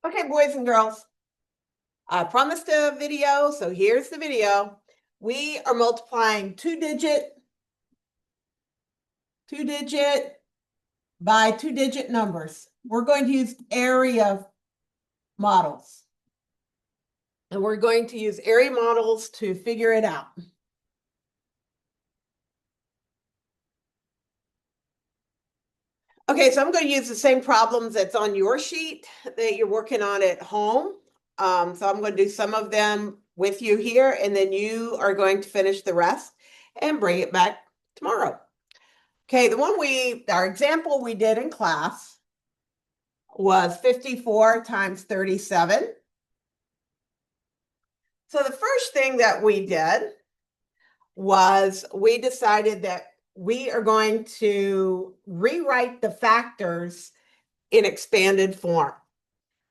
Okay, boys and girls, I promised a video, so here's the video. We are multiplying two-digit by two-digit numbers. We're going to use area models. And we're going to use area models to figure it out. Okay, so I'm going to use the same problems that's on your sheet that you're working on at home. So I'm going to do some of them with you here, and then you are going to finish the rest and bring it back tomorrow. Okay, our example we did in class was 54 times 37. So the first thing that we did was we decided that we are going to rewrite the factors in expanded form.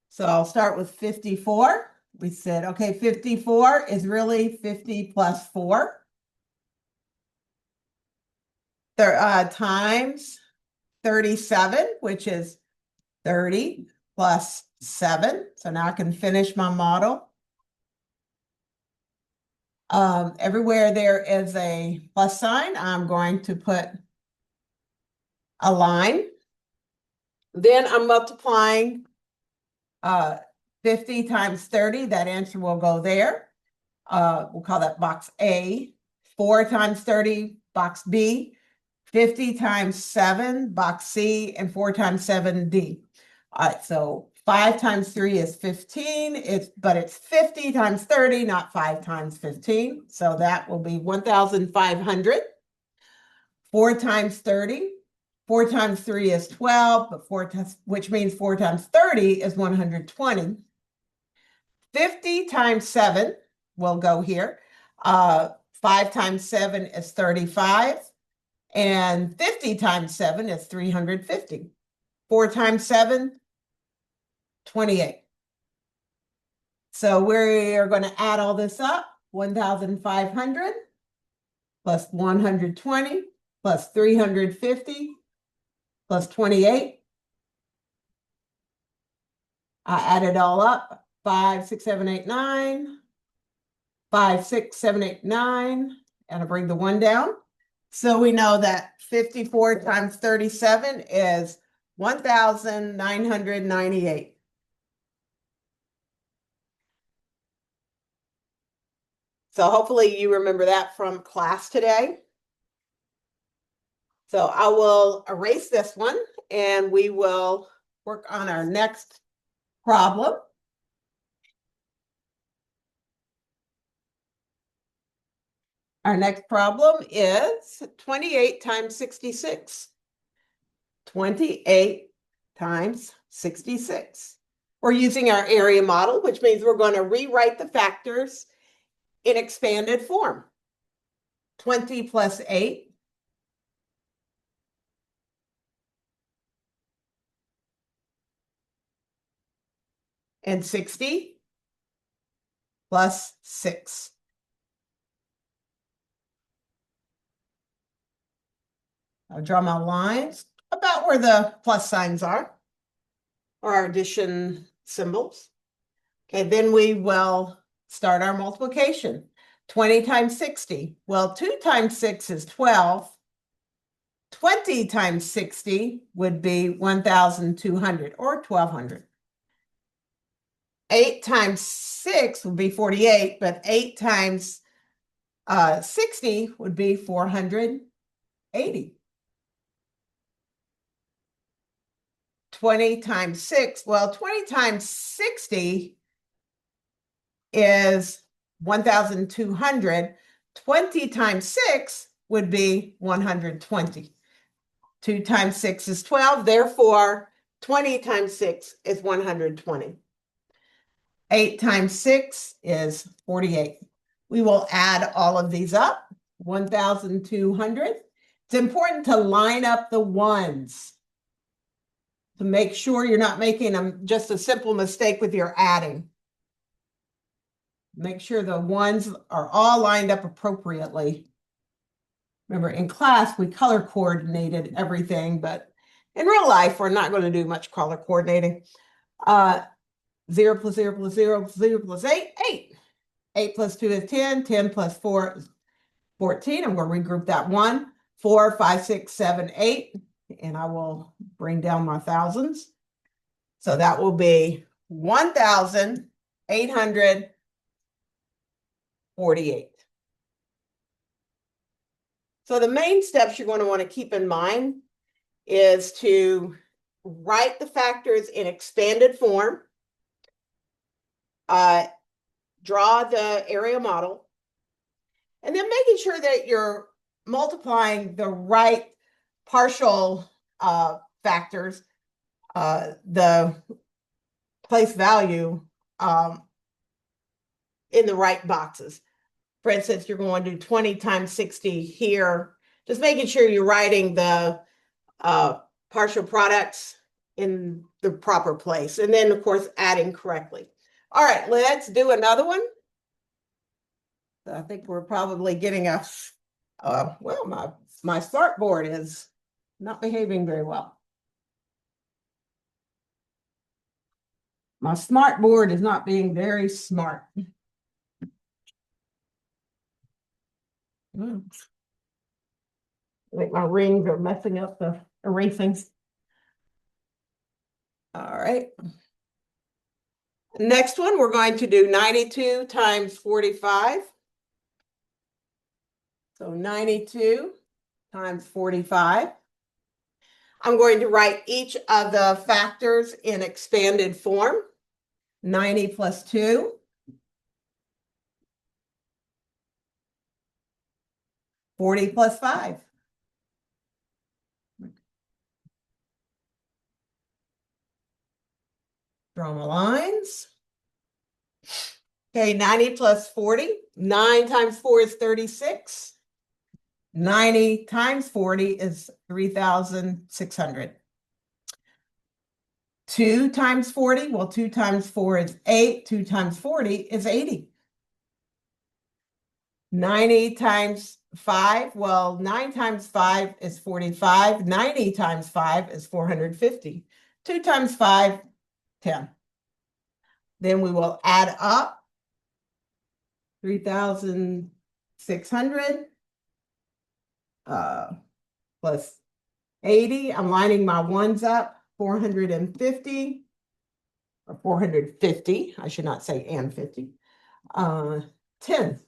So I'll start with 54. We said, okay, 54 is really 50 plus 4 times 37, which is 30 plus 7. So now I can finish my model. Everywhere there is a plus sign, I'm going to put a line. Then I'm multiplying 50 times 30. That answer will go there. We'll call that box A. 4 times 30, box B. 50 times 7, box C, and 4 times 7, D. All right, so 5 times 3 is 15, but it's 50 times 30, not 5 times 15. So that will be 1,500. 4 times 30, 4 times 3 is 12, which means 4 times 30 is 120. 50 times 7 will go here. 5 times 7 is 35. And 50 times 7 is 350. 4 times 7, 28. So we are going to add all this up. 1,500 plus 120 plus 350 plus 28. I add it all up. 5, 6, 7, 8, 9. 5, 6, 7, 8, 9. And I bring the 1 down. So we know that 54 times 37 is 1,998. So hopefully you remember that from class today. So I will erase this one and we will work on our next problem. Our next problem is 28 times 66. 28 times 66. We're using our area model, which means we're going to rewrite the factors in expanded form. 20 plus 8. And 60 plus 6. I'll draw my lines about where the plus signs are, or our addition symbols. Okay, then we will start our multiplication. 20 times 60. Well, 2 times 6 is 12. 20 times 60 would be 1,200 or 1,200. 8 times 6 would be 48, but 8 times 60 would be 480. 20 times 6, well, 20 times 60 is 1,200. 20 times 6 would be 120. 2 times 6 is 12, therefore 20 times 6 is 120. 8 times 6 is 48. We will add all of these up, 1,200. It's important to line up the ones to make sure you're not making just a simple mistake with your adding. Make sure the ones are all lined up appropriately. Remember, in class, we color coordinated everything, but in real life, we're not going to do much color coordinating. 0 plus 0 plus 0 plus 0 plus 8, 8. 8 plus 2 is 10. 10 plus 4 is 14. I'm going to regroup that 1, 4, 5, 6, 7, 8. And I will bring down my thousands. So that will be 1,848. So the main steps you're going to want to keep in mind is to write the factors in expanded form, draw the area model, and then making sure that you're multiplying the right partial factors, the place value in the right boxes. For instance, you're going to do 20 times 60 here, just making sure you're writing the partial products in the proper place. And then, of course, adding correctly. All right, let's do another one. I think we're probably getting a, well, my smart board is not behaving very well. My smart board is not being very smart. I think my rings are messing up the erasings. All right. Next one, we're going to do 92 times 45. So 92 times 45. I'm going to write each of the factors in expanded form. 90 plus 2. 40 plus 5. Draw my lines. Okay, 90 plus 40. 9 times 4 is 36. 90 times 40 is 3,600. 2 times 40, well, 2 times 4 is 8. 2 times 40 is 80. 90 times 5, well, 9 times 5 is 45. 90 times 5 is 450. 2 times 5, 10. Then we will add up 3,600 plus 80. I'm lining my ones up. 450 or 450. I should not say and 50. 10.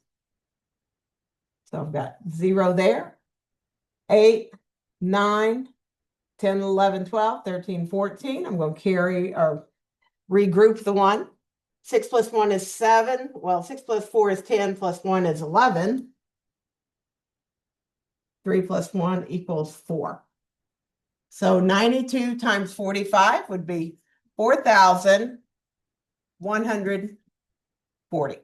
So I've got 0 there. 8, 9, 10, 11, 12, 13, 14. I'm going to carry or regroup the 1. 6 plus 1 is 7. Well, 6 plus 4 is 10, plus 1 is 11. 3 plus 1 equals 4. So 92 times 45 would be 4,140.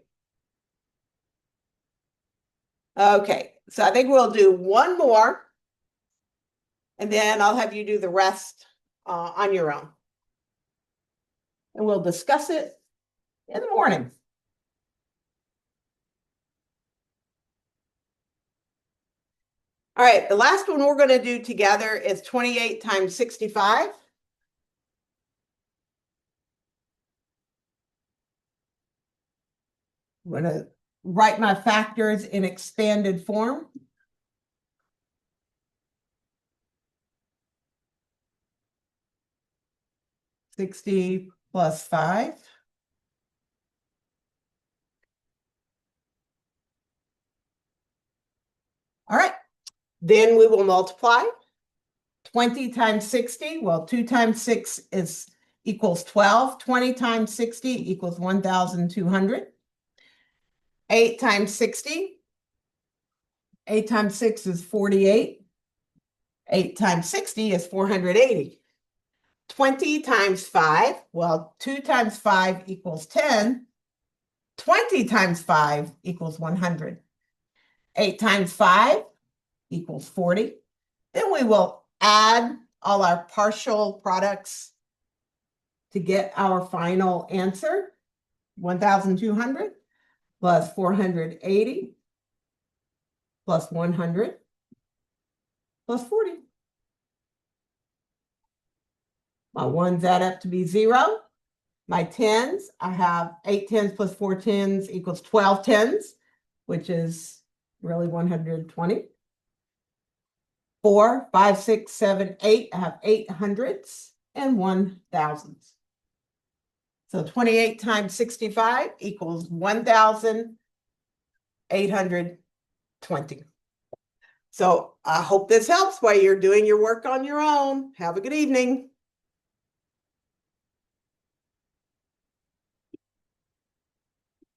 Okay, so I think we'll do one more, and then I'll have you do the rest on your own. And we'll discuss it in the morning. All right, the last one we're going to do together is 28 times 65. I'm going to write my factors in expanded form. $60 plus 5. All right, then we will multiply. 20 times 60, well, 2 times 6 is equals 12. 20 times 60 equals 1,200. 8 times 60. 8 times 6 is 48. 8 times 60 is 480. 20 times 5, well, 2 times 5 equals 10. 20 times 5 equals 100. 8 times 5 equals 40. Then we will add all our partial products to get our final answer. 1,200 plus 480 plus 100 plus 40. My ones add up to be 0. My tens, I have 8 tens plus 4 tens equals 12 tens, which is really 120. 4, 5, 6, 7, 8. I have 8 hundreds and 1 thousands. So 28 times 65 equals 1,820. So I hope this helps while you're doing your work on your own. Have a good evening.